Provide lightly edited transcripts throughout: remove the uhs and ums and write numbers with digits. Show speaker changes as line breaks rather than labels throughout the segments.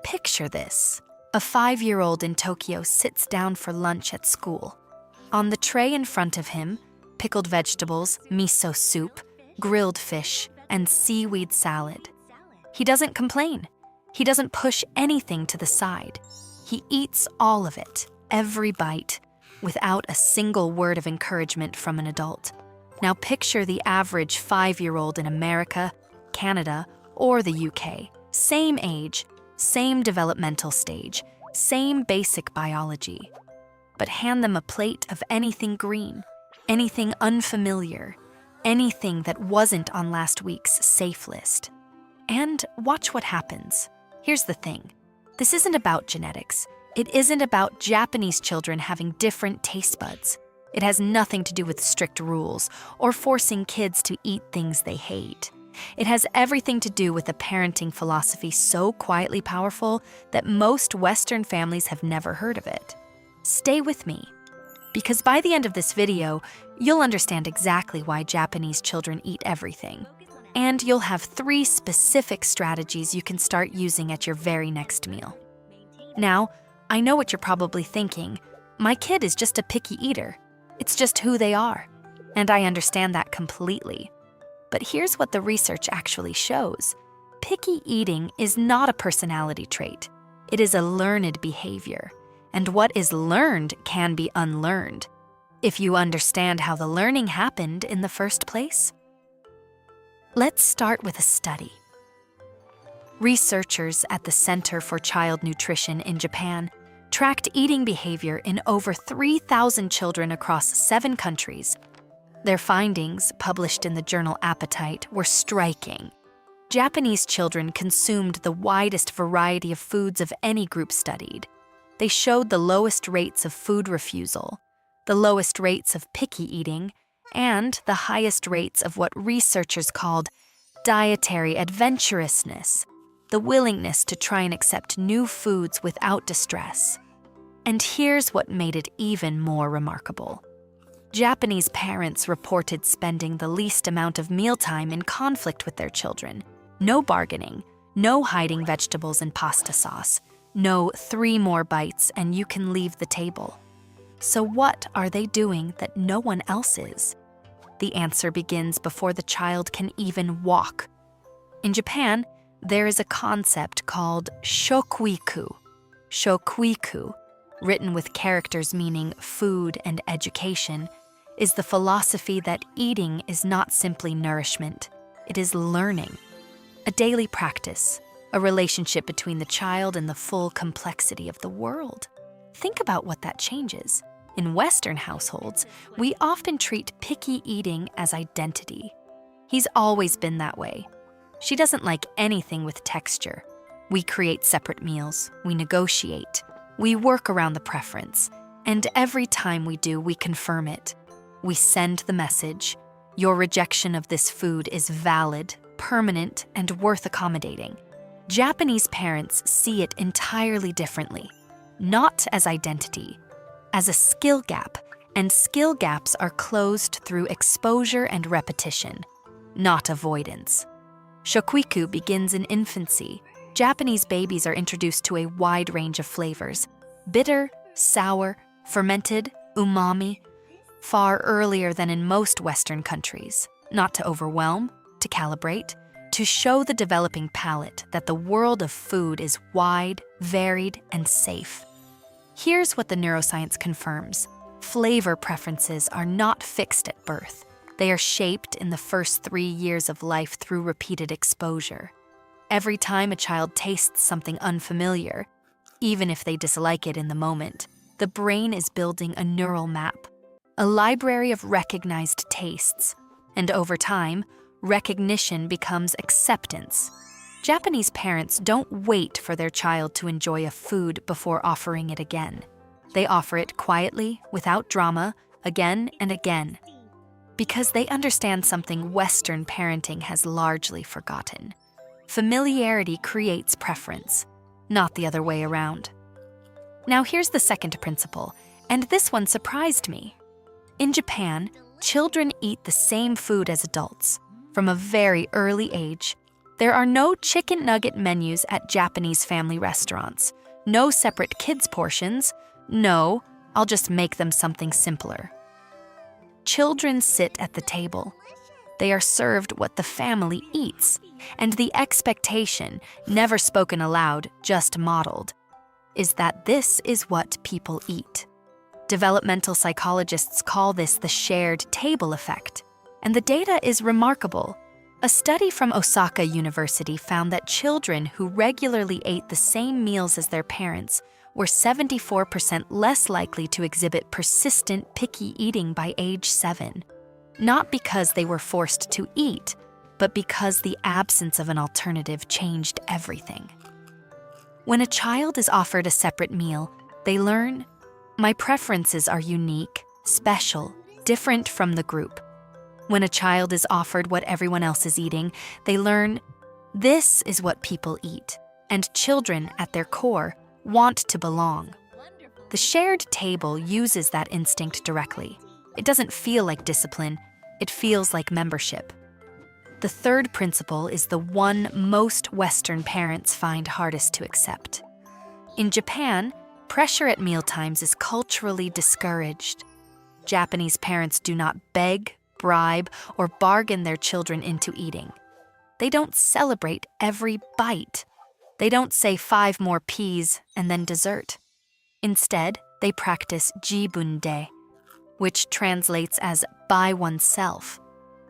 Picture this. A 5-year-old in Tokyo sits down for lunch at school. On the tray in front of him, pickled vegetables, miso soup, grilled fish, and seaweed salad. He doesn't complain. He doesn't push anything to the side. He eats all of it, every bite, without a single word of encouragement from an adult. Now picture the average 5-year-old in America, Canada, or the UK. Same age, same developmental stage, same basic biology. But hand them a plate of anything green, anything unfamiliar, anything that wasn't on last week's safe list. And watch what happens. Here's the thing. This isn't about genetics. It isn't about Japanese children having different taste buds. It has nothing to do with strict rules or forcing kids to eat things they hate. It has everything to do with a parenting philosophy so quietly powerful that most Western families have never heard of it. Stay with me, because by the end of this video, you'll understand exactly why Japanese children eat everything. And you'll have 3 specific strategies you can start using at your very next meal. Now, I know what you're probably thinking. My kid is just a picky eater. It's just who they are. And I understand that completely. But here's what the research actually shows. Picky eating is not a personality trait. It is a learned behavior. And what is learned can be unlearned, if you understand how the learning happened in the first place. Let's start with a study. Researchers at the Center for Child Nutrition in Japan tracked eating behavior in over 3,000 children across 7 countries. Their findings, published in the journal Appetite, were striking. Japanese children consumed the widest variety of foods of any group studied. They showed the lowest rates of food refusal, the lowest rates of picky eating, and the highest rates of what researchers called dietary adventurousness, the willingness to try and accept new foods without distress. And here's what made it even more remarkable. Japanese parents reported spending the least amount of mealtime in conflict with their children. No bargaining, no hiding vegetables in pasta sauce, no 3 more bites and you can leave the table. So what are they doing that no one else is? The answer begins before the child can even walk. In Japan, there is a concept called shokuiku. Shokuiku, written with characters meaning food and education, is the philosophy that eating is not simply nourishment, it is learning. A daily practice, a relationship between the child and the full complexity of the world. Think about what that changes. In Western households, we often treat picky eating as identity. He's always been that way. She doesn't like anything with texture. We create separate meals, we negotiate, we work around the preference, and every time we do, we confirm it. We send the message, your rejection of this food is valid, permanent, and worth accommodating. Japanese parents see it entirely differently, not as identity, as a skill gap, and skill gaps are closed through exposure and repetition, not avoidance. Shokuiku begins in infancy. Japanese babies are introduced to a wide range of flavors: bitter, sour, fermented, umami, far earlier than in most Western countries, not to overwhelm, to calibrate, to show the developing palate that the world of food is wide, varied, and safe. Here's what the neuroscience confirms. Flavor preferences are not fixed at birth. They are shaped in the first 3 years of life through repeated exposure. Every time a child tastes something unfamiliar, even if they dislike it in the moment, the brain is building a neural map, a library of recognized tastes. And over time, recognition becomes acceptance. Japanese parents don't wait for their child to enjoy a food before offering it again. They offer it quietly, without drama, again and again. Because they understand something Western parenting has largely forgotten. Familiarity creates preference, not the other way around. Now here's the second principle, and this one surprised me. In Japan, children eat the same food as adults. From a very early age, There are no chicken nugget menus at Japanese family restaurants, no separate kids' portions. No, I'll just make them something simpler. Children sit at the table. They are served what the family eats, and the expectation, never spoken aloud, just modeled, is that this is what people eat. Developmental psychologists call this the shared table effect, and the data is remarkable. A study from Osaka University found that children who regularly ate the same meals as their parents were 74% less likely to exhibit persistent picky eating by age 7. Not because they were forced to eat, but because the absence of an alternative changed everything. When a child is offered a separate meal, they learn, my preferences are unique, special, different from the group. When a child is offered what everyone else is eating, they learn, this is what people eat, and children, at their core, want to belong. The shared table uses that instinct directly. It doesn't feel like discipline, it feels like membership. The third principle is the one most Western parents find hardest to accept. In Japan, pressure at mealtimes is culturally discouraged. Japanese parents do not beg, bribe, or bargain their children into eating. They don't celebrate every bite. They don't say 5 more peas and then dessert. Instead, they practice jibunde, which translates as by oneself.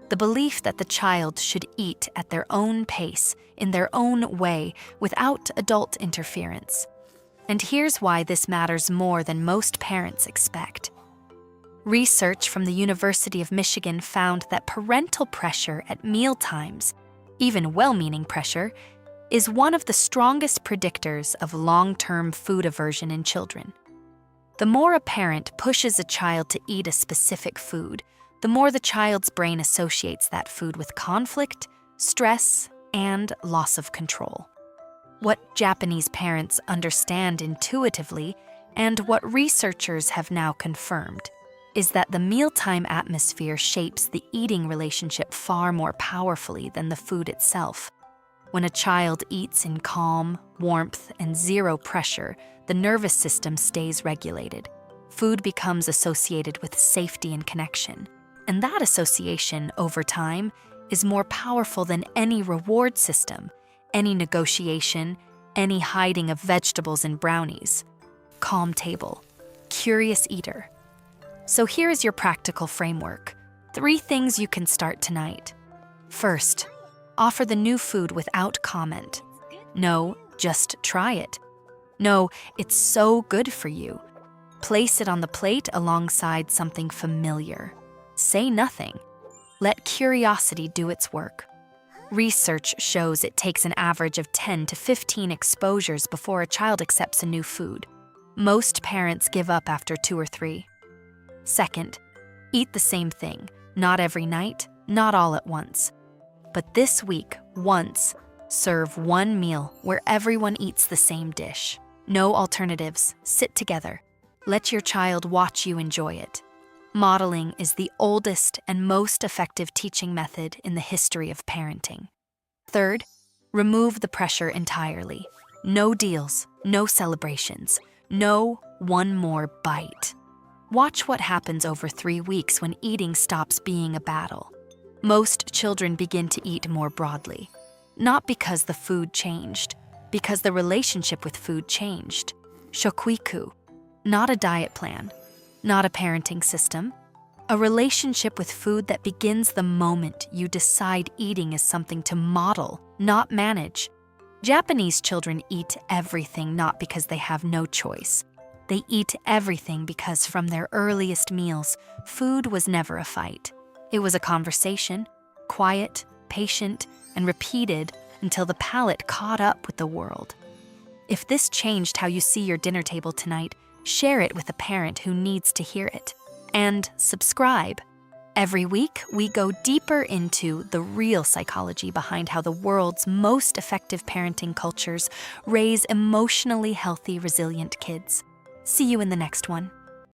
The belief that the child should eat at their own pace, in their own way, without adult interference. And here's why this matters more than most parents expect. Research from the University of Michigan found that parental pressure at mealtimes, even well-meaning pressure, is one of the strongest predictors of long-term food aversion in children. The more a parent pushes a child to eat a specific food, the more the child's brain associates that food with conflict, stress, and loss of control. What Japanese parents understand intuitively, and what researchers have now confirmed, is that the mealtime atmosphere shapes the eating relationship far more powerfully than the food itself. When a child eats in calm, warmth, and zero pressure, the nervous system stays regulated. Food becomes associated with safety and connection. And that association, over time, is more powerful than any reward system, any negotiation, any hiding of vegetables in brownies. Calm table. Curious eater. So here is your practical framework. 3 things you can start tonight. First, offer the new food without comment. No, just try it. No, it's so good for you. Place it on the plate alongside something familiar. Say nothing. Let curiosity do its work. Research shows it takes an average of 10 to 15 exposures before a child accepts a new food. Most parents give up after 2 or 3. Second, eat the same thing, not every night, not all at once. But this week, once, serve one meal where everyone eats the same dish. No alternatives, sit together. Let your child watch you enjoy it. Modeling is the oldest and most effective teaching method in the history of parenting. Third, remove the pressure entirely. No deals, no celebrations, no one more bite. Watch what happens over 3 weeks when eating stops being a battle. Most children begin to eat more broadly, not because the food changed, because the relationship with food changed. Shokuiku, not a diet plan, not a parenting system, a relationship with food that begins the moment you decide eating is something to model, not manage. Japanese children eat everything not because they have no choice. They eat everything because from their earliest meals, food was never a fight. It was a conversation, quiet, patient, and repeated until the palate caught up with the world. If this changed how you see your dinner table tonight, share it with a parent who needs to hear it. And subscribe. Every week, we go deeper into the real psychology behind how the world's most effective parenting cultures raise emotionally healthy, resilient kids. See you in the next one.